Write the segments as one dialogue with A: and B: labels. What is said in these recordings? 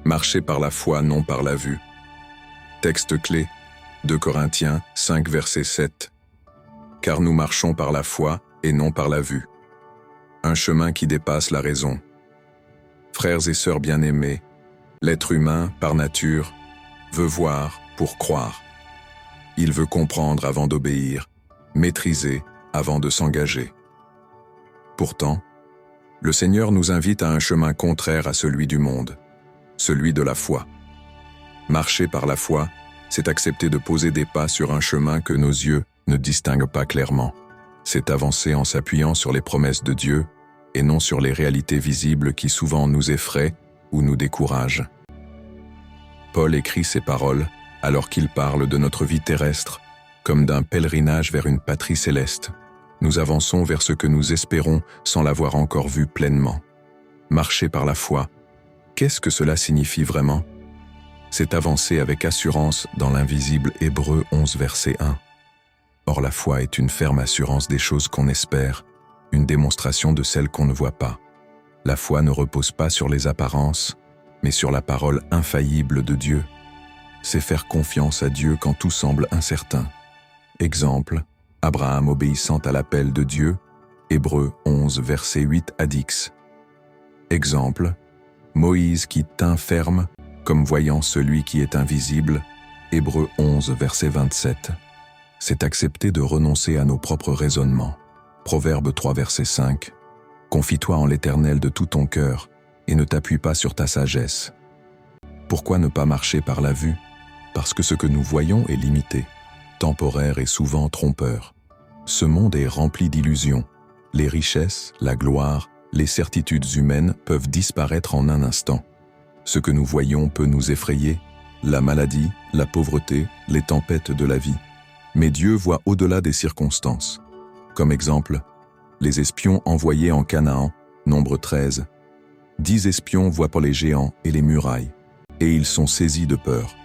A: Marcher par la foi, non par la vue. Texte clé, 2 Corinthiens 5, verset 7. Car nous marchons par la foi et non par la vue. Un chemin qui dépasse la raison. Frères et sœurs bien-aimés, l'être humain, par nature, veut voir pour croire. Il veut comprendre avant d'obéir, maîtriser avant de s'engager. Pourtant, le Seigneur nous invite à un chemin contraire à celui du monde, celui de la foi. Marcher par la foi, c'est accepter de poser des pas sur un chemin que nos yeux ne distinguent pas clairement. C'est avancer en s'appuyant sur les promesses de Dieu et non sur les réalités visibles qui souvent nous effraient ou nous découragent. Paul écrit ces paroles alors qu'il parle de notre vie terrestre, comme d'un pèlerinage vers une patrie céleste. Nous avançons vers ce que nous espérons sans l'avoir encore vu pleinement. Marcher par la foi, qu'est-ce que cela signifie vraiment? C'est avancer avec assurance dans l'invisible Hébreux 11 verset 1. Or la foi est une ferme assurance des choses qu'on espère, une démonstration de celles qu'on ne voit pas. La foi ne repose pas sur les apparences, mais sur la parole infaillible de Dieu. C'est faire confiance à Dieu quand tout semble incertain. Exemple, Abraham obéissant à l'appel de Dieu, Hébreux 11 verset 8 à 10. Exemple, Moïse qui tint ferme, comme voyant celui qui est invisible, Hébreux 11 verset 27. C'est accepter de renoncer à nos propres raisonnements. Proverbe 3 verset 5. Confie-toi en l'Éternel de tout ton cœur et ne t'appuie pas sur ta sagesse. Pourquoi ne pas marcher par la vue? Parce que ce que nous voyons est limité, temporaire et souvent trompeur. Ce monde est rempli d'illusions. Les richesses, la gloire, les certitudes humaines peuvent disparaître en un instant. Ce que nous voyons peut nous effrayer, la maladie, la pauvreté, les tempêtes de la vie. Mais Dieu voit au-delà des circonstances. Comme exemple, les espions envoyés en Canaan, nombre 13. 10 espions voient pour les géants et les murailles, et ils sont saisis de peur.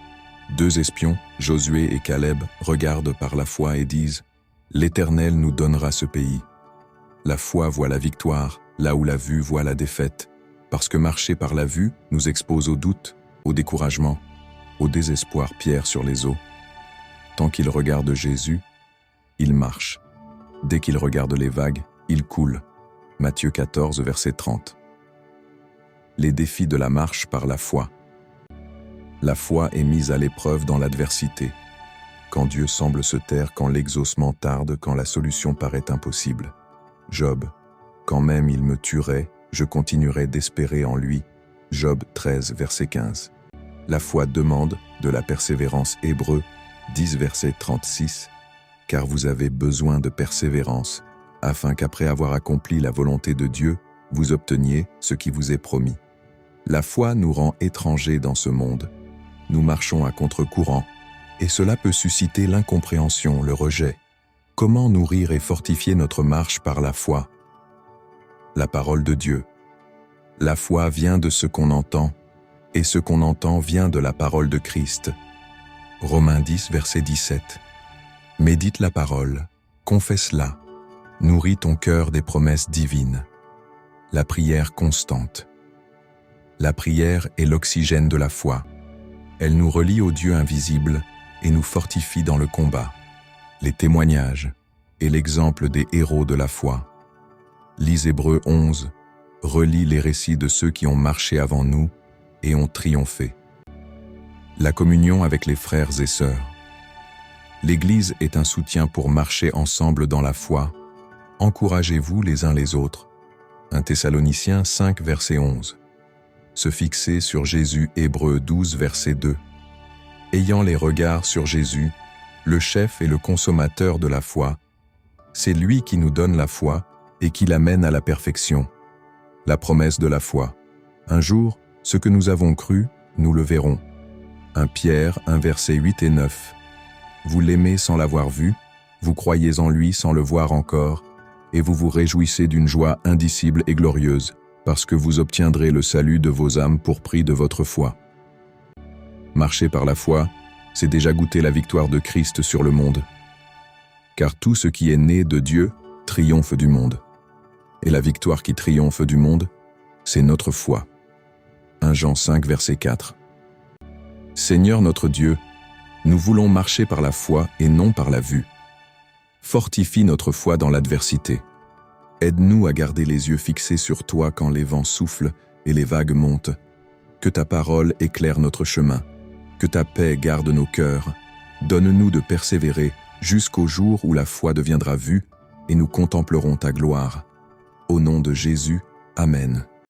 A: 2 espions, Josué et Caleb, regardent par la foi et disent « L'Éternel nous donnera ce pays ». La foi voit la victoire, là où la vue voit la défaite, parce que marcher par la vue nous expose au doute, au découragement, au désespoir. Pierre sur les eaux. Tant qu'il regarde Jésus, il marche. Dès qu'il regarde les vagues, il coule. Matthieu 14, verset 30. Les défis de la marche par la foi. La foi est mise à l'épreuve dans l'adversité. Quand Dieu semble se taire, quand l'exaucement tarde, quand la solution paraît impossible. Job, quand même il me tuerait, je continuerai d'espérer en lui. Job 13, verset 15. La foi demande de la persévérance. Hébreux 10, verset 36. Car vous avez besoin de persévérance, afin qu'après avoir accompli la volonté de Dieu, vous obteniez ce qui vous est promis. La foi nous rend étrangers dans ce monde. Nous marchons à contre-courant, et cela peut susciter l'incompréhension, le rejet. Comment nourrir et fortifier notre marche par la foi? La parole de Dieu. La foi vient de ce qu'on entend, et ce qu'on entend vient de la parole de Christ. Romains 10, verset 17. Médite la parole, confesse-la, nourris ton cœur des promesses divines. La prière constante. La prière est l'oxygène de la foi. Elle nous relie au Dieu invisible et nous fortifie dans le combat. Les témoignages et l'exemple des héros de la foi. Lise Hébreux 11, relis les récits de ceux qui ont marché avant nous et ont triomphé. La communion avec les frères et sœurs. L'Église est un soutien pour marcher ensemble dans la foi. Encouragez-vous les uns les autres. 1 Thessaloniciens 5, verset 11. Se fixer sur Jésus. Hébreux 12, verset 2. Ayant les regards sur Jésus, le chef et le consommateur de la foi, c'est lui qui nous donne la foi et qui l'amène à la perfection. La promesse de la foi. Un jour, ce que nous avons cru, nous le verrons. 1 Pierre 1, verset 8 et 9. Vous l'aimez sans l'avoir vu, vous croyez en lui sans le voir encore, et vous vous réjouissez d'une joie indicible et glorieuse, parce que vous obtiendrez le salut de vos âmes pour prix de votre foi. Marcher par la foi, c'est déjà goûter la victoire de Christ sur le monde. Car tout ce qui est né de Dieu triomphe du monde. Et la victoire qui triomphe du monde, c'est notre foi. 1 Jean 5, verset 4. Seigneur notre Dieu, nous voulons marcher par la foi et non par la vue. Fortifie notre foi dans l'adversité. Aide-nous à garder les yeux fixés sur toi quand les vents soufflent et les vagues montent. Que ta parole éclaire notre chemin. Que ta paix garde nos cœurs. Donne-nous de persévérer jusqu'au jour où la foi deviendra vue et nous contemplerons ta gloire. Au nom de Jésus, Amen.